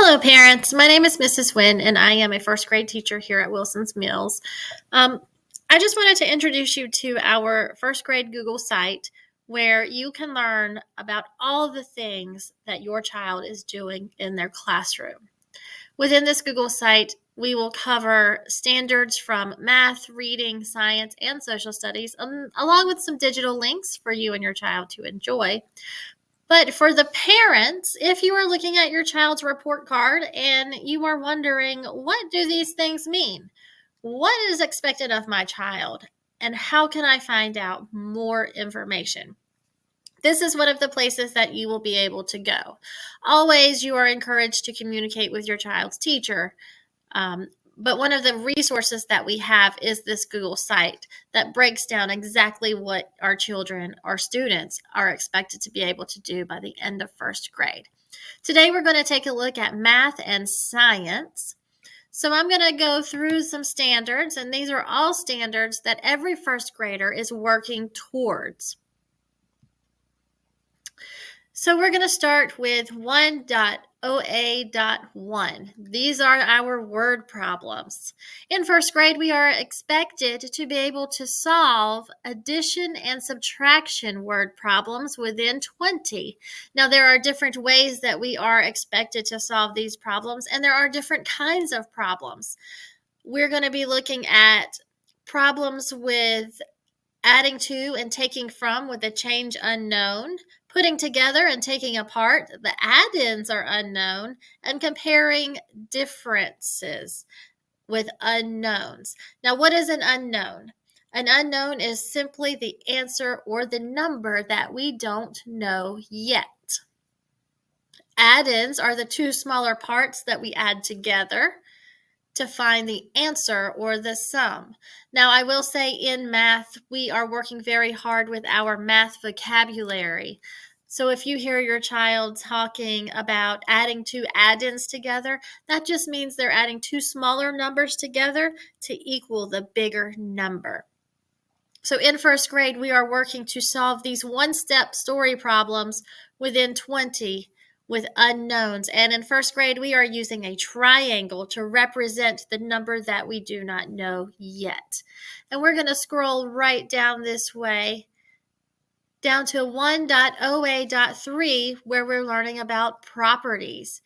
Hello, parents. My name is Mrs. Wynn, and I am a first grade teacher here at Wilson's Mills. Um, I just wanted to introduce you to our first grade Google site where you can learn about all the things that your child is doing in their classroom. Within this Google site, we will cover standards from math, reading, science, and social studies, along with some digital links for you and your child to enjoy. But for the parents, if you are looking at your child's report card and you are wondering, what do these things mean? What is expected of my child? And how can I find out more information? This is one of the places that you will be able to go. Always, you are encouraged to communicate with your child's teacher. But one of the resources that we have is this Google site that breaks down exactly what our children, our students, are expected to be able to do by the end of first grade. Today, we're going to take a look at math and science. So I'm going to go through some standards, and these are all standards that every first grader is working towards. So we're going to start with 1.OA.1. These are our word problems. In first grade, we are expected to be able to solve addition and subtraction word problems within 20. Now, there are different ways that we are expected to solve these problems, and there are different kinds of problems. We're going to be looking at problems with adding to and taking from with a change unknown, putting together and taking apart, the add-ins are unknown, and comparing differences with unknowns. Now, what is an unknown? An unknown is simply the answer or the number that we don't know yet. Add-ins are the two smaller parts that we add together to find the answer or the sum. Now, I will say in math, we are working very hard with our math vocabulary. So if you hear your child talking about adding two add-ins together, that just means they're adding two smaller numbers together to equal the bigger number. So in first grade, we are working to solve these one-step story problems within 20 with unknowns. And in first grade, we are using a triangle to represent the number that we do not know yet. And we're going to scroll right down this way, down to 1.OA.3, where we're learning about properties.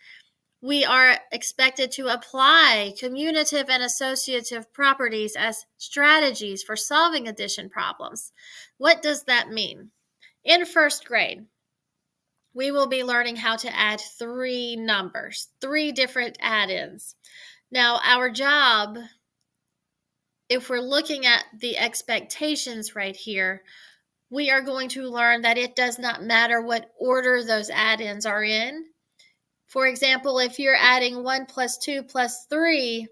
We are expected to apply commutative and associative properties as strategies for solving addition problems. What does that mean? In first grade, we will be learning how to add three numbers, three different add-ins. Now, our job, if we're looking at the expectations right here, we are going to learn that it does not matter what order those add-ins are in. For example, if you're adding 1 plus 2 plus 3,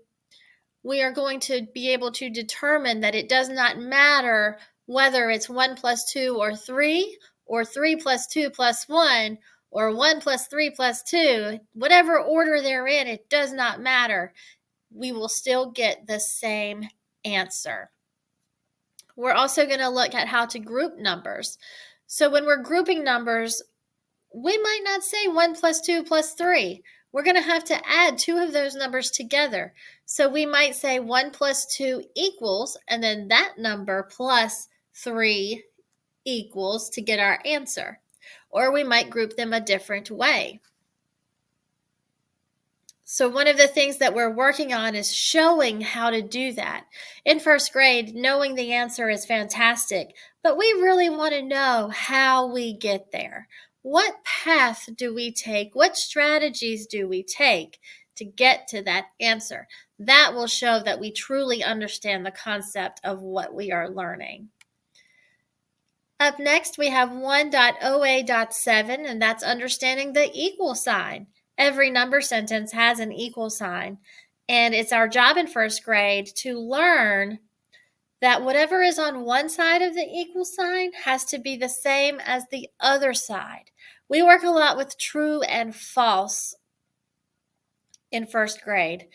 we are going to be able to determine that it does not matter whether it's 1 plus 2 or 3 plus 2 plus 1, or 1 plus 3 plus 2, whatever order they're in, it does not matter. We will still get the same answer. We're also going to look at how to group numbers. So when we're grouping numbers, we might not say 1 plus 2 plus 3. We're going to have to add two of those numbers together. So we might say 1 plus 2 equals, and then that number plus 3 equals to get our answer. Or we might group them a different way. So one of the things that we're working on is showing how to do that. In first grade, knowing the answer is fantastic, but we really want to know how we get there. What path do we take? What strategies do we take to get to that answer? That will show that we truly understand the concept of what we are learning. Up next, we have 1.OA.7, and that's understanding the equal sign. Every number sentence has an equal sign, and it's our job in first grade to learn that whatever is on one side of the equal sign has to be the same as the other side. We work a lot with true and false in first grade,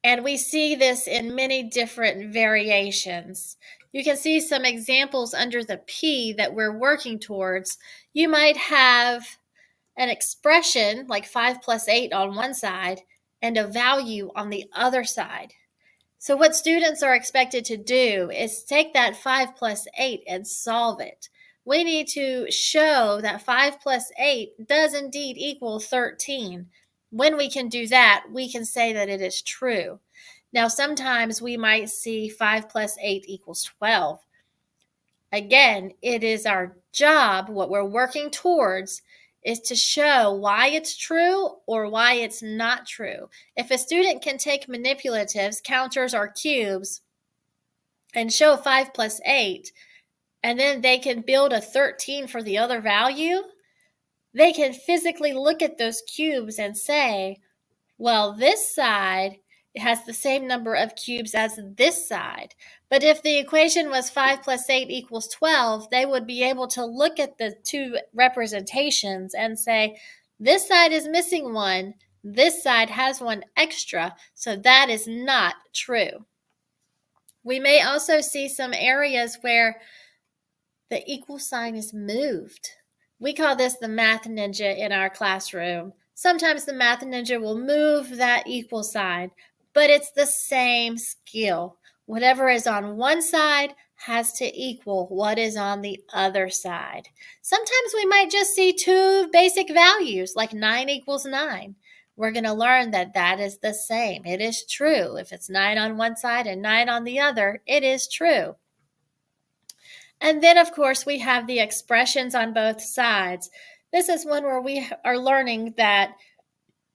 and we see this in many different variations. You can see some examples under the P that we're working towards. You might have an expression like 5 plus 8 on one side and a value on the other side. So what students are expected to do is take that 5 plus 8 and solve it. We need to show that 5 plus 8 does indeed equal 13. When we can do that, we can say that it is true. Now, sometimes we might see 5 plus 8 equals 12. Again, it is our job, what we're working towards, is to show why it's true or why it's not true. If a student can take manipulatives, counters, or cubes and show 5 plus 8, and then they can build a 13 for the other value, they can physically look at those cubes and say, well, this side has the same number of cubes as this side. But if the equation was 5 plus 8 equals 12, they would be able to look at the two representations and say, this side is missing one, this side has one extra, so that is not true. We may also see some areas where the equal sign is moved. We call this the math ninja in our classroom. Sometimes the math ninja will move that equal sign, but it's the same skill. Whatever is on one side has to equal what is on the other side. Sometimes we might just see two basic values, like 9 equals 9. We're going to learn that that is the same. It is true. If it's 9 on one side and 9 on the other, it is true. And then, of course, we have the expressions on both sides. This is one where we are learning that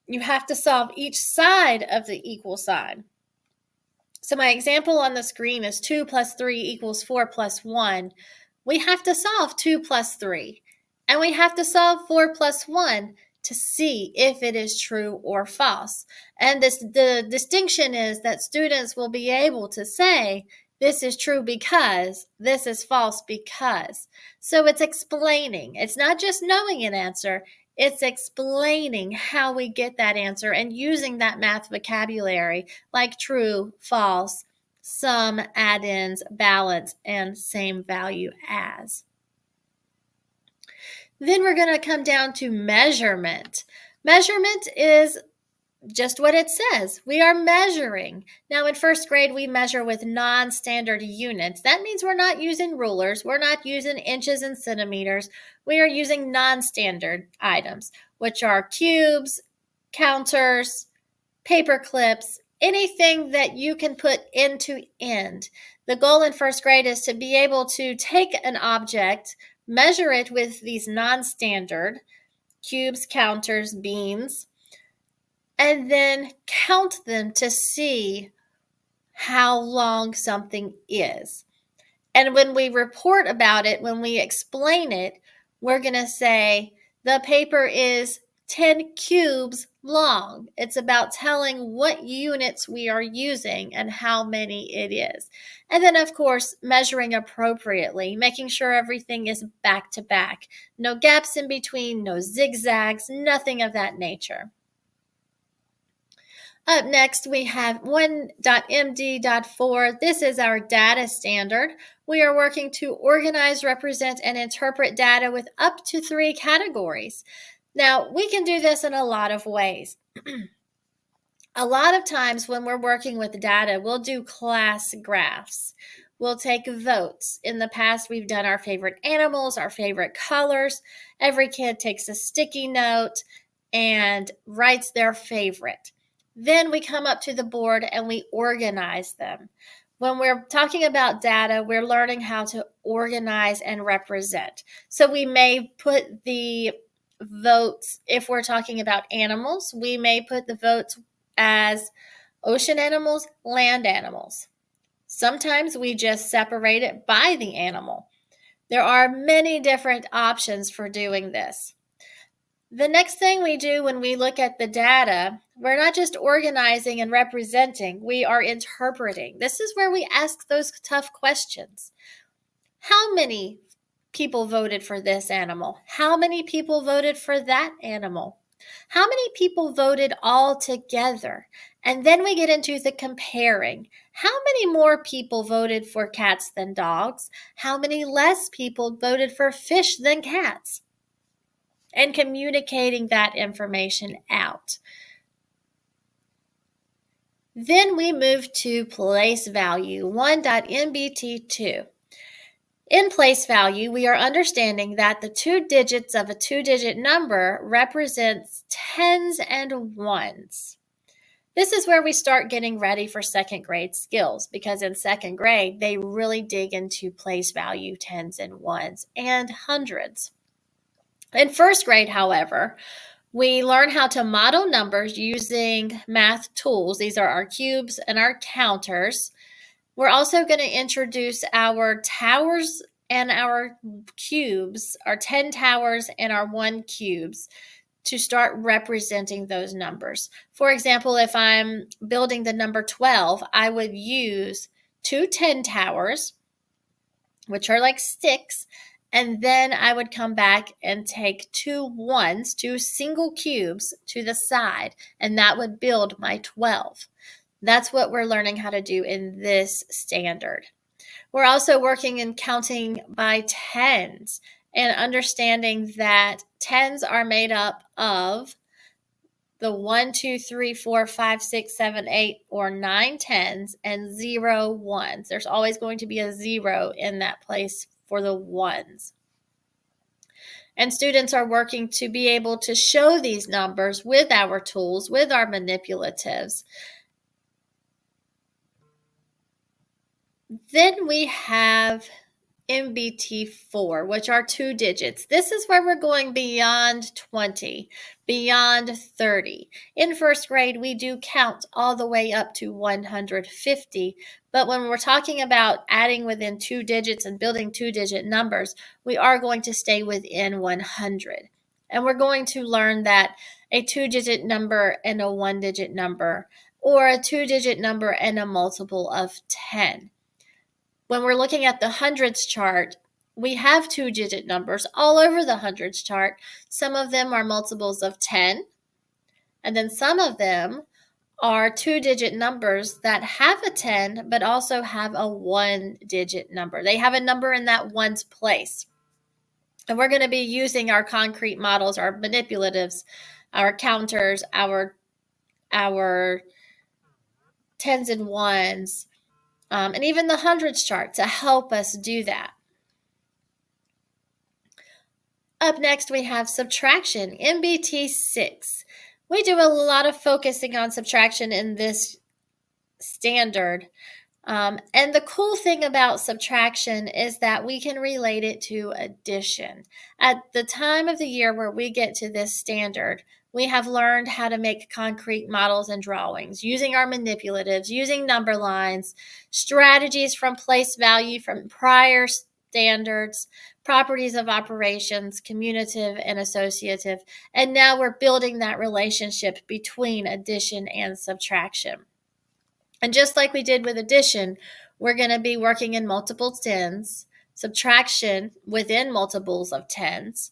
you have to solve each side of the equal sign. So my example on the screen is 2 plus 3 equals 4 plus 1. We have to solve 2 plus 3, and we have to solve 4 plus 1 to see if it is true or false. And the distinction is that students will be able to say, this is true because, this is false because. So it's explaining. It's not just knowing an answer, it's explaining how we get that answer and using that math vocabulary like true, false, sum, add-ins, balance, and same value as. Then we're going to come down to measurement. Measurement is just what it says. We are measuring. Now in first grade, we measure with non-standard units. That means we're not using rulers. We're not using inches and centimeters. We are using non-standard items, which are cubes, counters, paper clips, anything that you can put end to end. The goal in first grade is to be able to take an object, measure it with these non-standard cubes, counters, beans, and then count them to see how long something is. And when we report about it, when we explain it, we're going to say the paper is 10 cubes long. It's about telling what units we are using and how many it is. And then, of course, measuring appropriately, making sure everything is back to back. No gaps in between, no zigzags, nothing of that nature. Up next, we have 1.md.4. This is our data standard. We are working to organize, represent, and interpret data with up to 3 categories. Now, we can do this in a lot of ways. A lot of times when we're working with data, we'll do class graphs. We'll take votes. In the past, we've done our favorite animals, our favorite colors. Every kid takes a sticky note and writes their favorite. Then we come up to the board and we organize them. When we're talking about data, we're learning how to organize and represent. So we may put the votes, if we're talking about animals, we may put the votes as ocean animals, land animals. Sometimes we just separate it by the animal. There are many different options for doing this. The next thing we do when we look at the data, we're not just organizing and representing, we are interpreting. This is where we ask those tough questions. How many people voted for this animal? How many people voted for that animal? How many people voted all together? And then we get into the comparing. How many more people voted for cats than dogs? How many less people voted for fish than cats? and communicating that information out. Then we move to place value, 1.MBT2. In place value, we are understanding that the 2 digits of a 2-digit number represents tens and ones. This is where we start getting ready for second grade skills, because in second grade, they really dig into place value, tens and ones, and hundreds. In first grade, however, we learn how to model numbers using math tools. These are our cubes and our counters. We're also going to introduce our towers and our cubes, our 10 towers and our 1 cubes, to start representing those numbers. For example, if I'm building the number 12, I would use 2 10 towers, which are like sticks, and then I would come back and take 2 ones, 2 single cubes to the side, and that would build my 12. That's what we're learning how to do in this standard. We're also working in counting by tens and understanding that tens are made up of the 1, 2, 3, 4, 5, 6, 7, 8, or 9 tens and 0 ones. There's always going to be a 0 in that place for the ones. And students are working to be able to show these numbers with our tools, with our manipulatives. Then we have MBT4, which are 2 digits. This is where we're going beyond 20, beyond 30. In first grade, we do count all the way up to 150, but when we're talking about adding within 2 digits and building 2-digit numbers, we are going to stay within 100. And we're going to learn that a 2-digit number and a 1-digit number, or a 2-digit number and a multiple of 10. When we're looking at the hundreds chart, we have 2-digit numbers all over the hundreds chart. Some of them are multiples of 10, and then some of them are 2-digit numbers that have a 10 but also have a 1-digit number. They have a number in that ones place. And we're going to be using our concrete models, our manipulatives, our counters, our tens and ones, and even the hundreds chart to help us do that. Up next, we have subtraction, MBT6. We do a lot of focusing on subtraction in this standard. And the cool thing about subtraction is that we can relate it to addition. At the time of the year where we get to this standard, we have learned how to make concrete models and drawings using our manipulatives, using number lines, strategies from place value from prior standards, properties of operations, commutative and associative, and now we're building that relationship between addition and subtraction. And just like we did with addition, we're going to be working in multiple tens, subtraction within multiples of tens,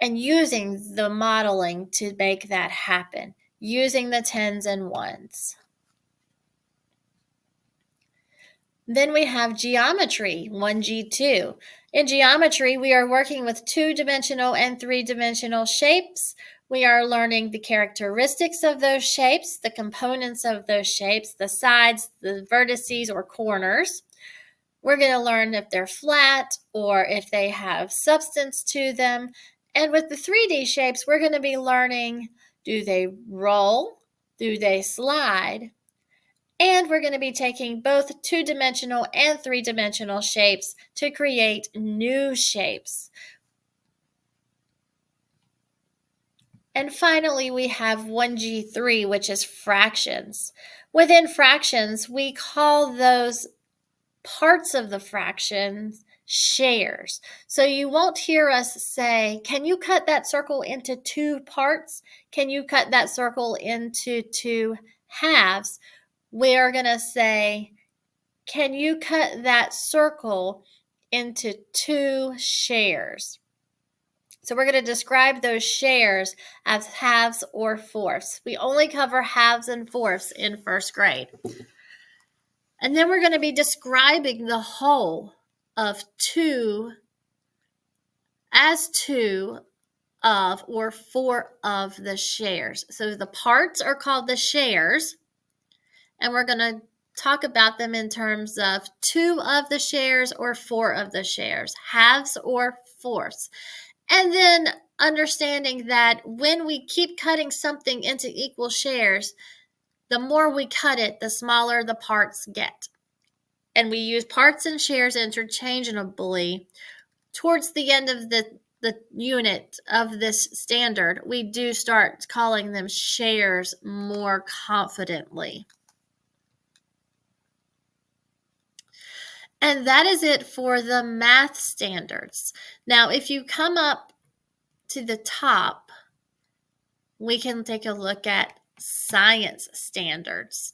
and using the modeling to make that happen, using the tens and ones. Then we have geometry, 1G2. In geometry, we are working with 2-dimensional and 3-dimensional shapes. We are learning the characteristics of those shapes, the components of those shapes, the sides, the vertices or corners. We're going to learn if they're flat or if they have substance to them. And with the 3D shapes, we're going to be learning, do they roll? Do they slide? And we're going to be taking both 2-dimensional and 3-dimensional shapes to create new shapes. And finally, we have 1G3, which is fractions. Within fractions, we call those parts of the fractions shares. So you won't hear us say, can you cut that circle into 2 parts? Can you cut that circle into 2 halves? We are going to say, can you cut that circle into 2 shares? So we're going to describe those shares as halves or fourths. We only cover halves and fourths in first grade. And then we're going to be describing the whole of 2 as 2 of or 4 of the shares. So the parts are called the shares, and we're going to talk about them in terms of 2 of the shares or 4 of the shares, halves or fourths. And then understanding that when we keep cutting something into equal shares, the more we cut it, the smaller the parts get. And we use parts and shares interchangeably. Towards the end of the unit of this standard, we do start calling them shares more confidently. And that is it for the math standards. Now, if you come up to the top, we can take a look at science standards.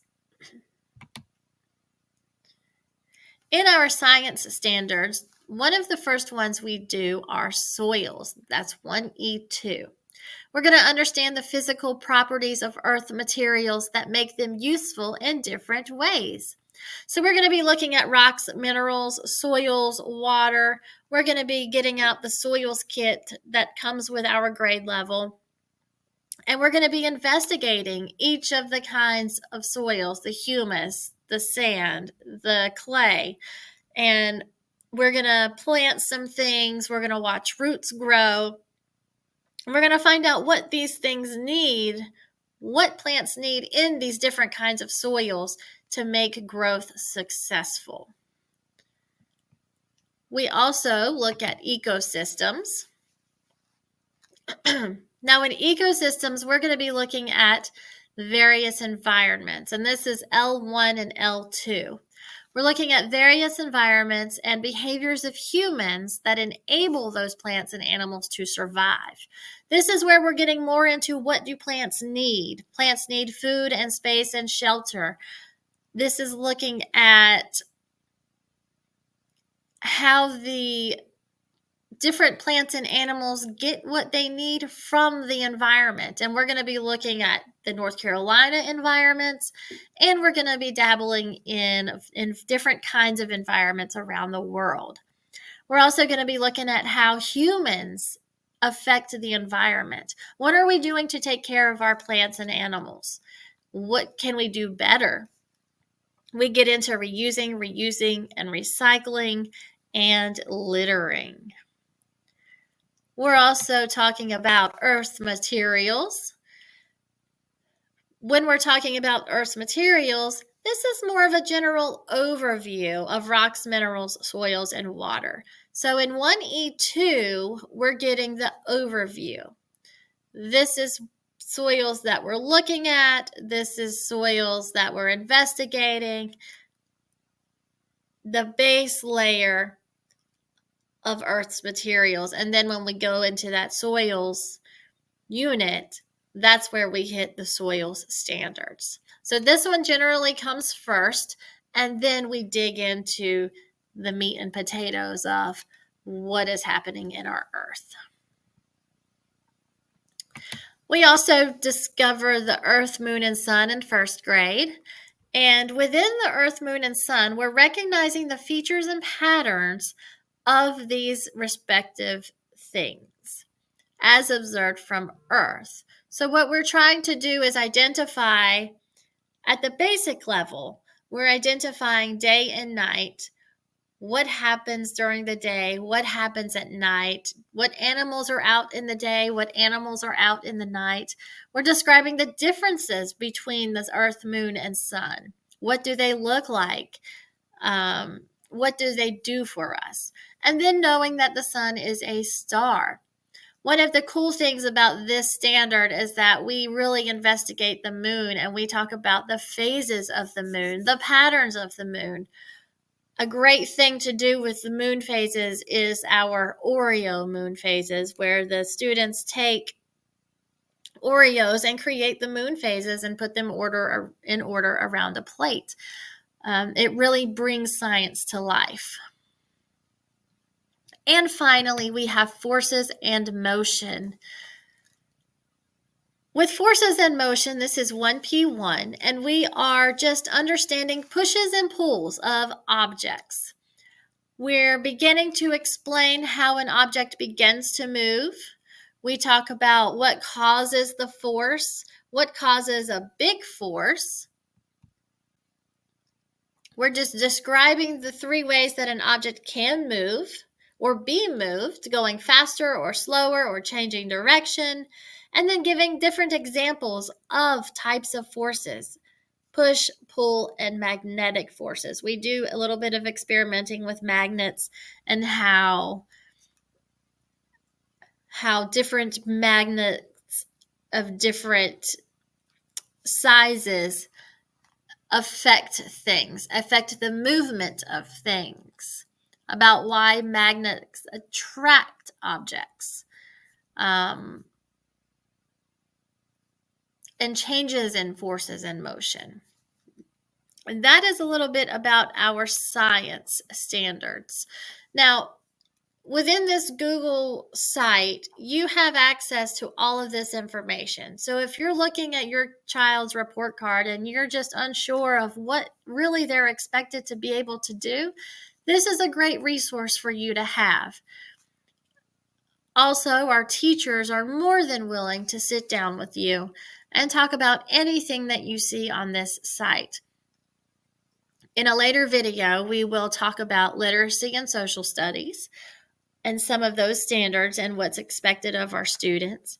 In our science standards, one of the first ones we do are soils. That's 1E2. We're going to understand the physical properties of earth materials that make them useful in different ways. So we're going to be looking at rocks, minerals, soils, water. We're going to be getting out the soils kit that comes with our grade level. And we're going to be investigating each of the kinds of soils, the humus, the sand, the clay. And we're going to plant some things. We're going to watch roots grow. We're going to find out what these things need, what plants need in these different kinds of soils to make growth successful. We also look at ecosystems. Now, in ecosystems, we're going to be looking at various environments, and this is L1 and L2. We're looking at various environments and behaviors of humans that enable those plants and animals to survive. This is where we're getting more into what do plants need. Plants need food and space and shelter. This is looking at how the different plants and animals get what they need from the environment. And we're going to be looking at the North Carolina environments, and we're going to be dabbling in different kinds of environments around the world. We're also going to be looking at how humans affect the environment. What are we doing to take care of our plants and animals? What can we do better? We get into reusing, and recycling, and littering. We're also talking about earth materials. When we're talking about earth materials, this is more of a general overview of rocks, minerals, soils, and water. So in 1E2, we're getting the overview. This is soils that we're looking at. This is soils that we're investigating. The base layer of Earth's materials. And then when we go into that soils unit, that's where we hit the soils standards. So this one generally comes first, and then we dig into the meat and potatoes of what is happening in our Earth. We also discover the Earth, Moon, and Sun in first grade. And within the Earth, Moon, and Sun, we're recognizing the features and patterns of these respective things as observed from Earth. So what we're trying to do is identify at the basic level, we're identifying day and night, what happens during the day, what happens at night, what animals are out in the day, what animals are out in the night. We're describing the differences between this Earth, Moon, and Sun. What do they look like? What do they do for us? And then knowing that the sun is a star. One of the cool things about this standard is that we really investigate the moon, and we talk about the phases of the moon, the patterns of the moon. A great thing to do with the moon phases is our Oreo moon phases, where the students take Oreos and create the moon phases and put them in order around a plate. It really brings science to life. And finally, we have forces and motion. With forces and motion, this is 1P1, and we are just understanding pushes and pulls of objects. We're beginning to explain how an object begins to move. We talk about what causes the force, what causes a big force. We're just describing the 3 ways that an object can move or be moved, going faster or slower or changing direction, and then giving different examples of types of forces: push, pull, and magnetic forces. We do a little bit of experimenting with magnets and how different magnets of different sizes affect the movement of things, about why magnets attract objects, and changes in forces and motion. And that is a little bit about our science standards. Now, within this Google site, you have access to all of this information. So if you're looking at your child's report card and you're just unsure of what really they're expected to be able to do, this is a great resource for you to have. Also, our teachers are more than willing to sit down with you and talk about anything that you see on this site. In a later video, we will talk about literacy and social studies and some of those standards and what's expected of our students.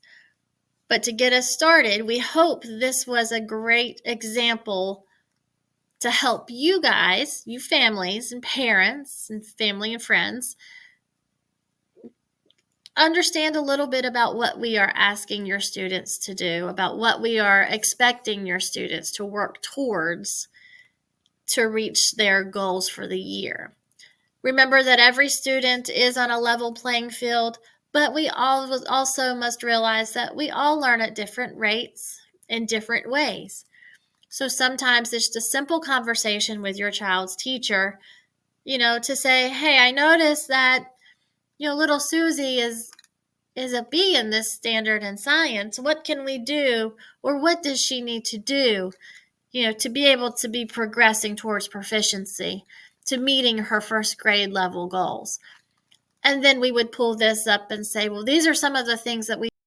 But to get us started, we hope this was a great example to help you guys, you families and parents and family and friends, understand a little bit about what we are asking your students to do, about what we are expecting your students to work towards to reach their goals for the year. Remember that every student is on a level playing field, but we also must realize that we all learn at different rates in different ways. So sometimes it's just a simple conversation with your child's teacher, to say, hey, I noticed that, little Susie is a B in this standard in science. What can we do, or what does she need to do, to be able to be progressing towards proficiency, to meeting her first grade level goals. And then we would pull this up and say, well, these are some of the things that we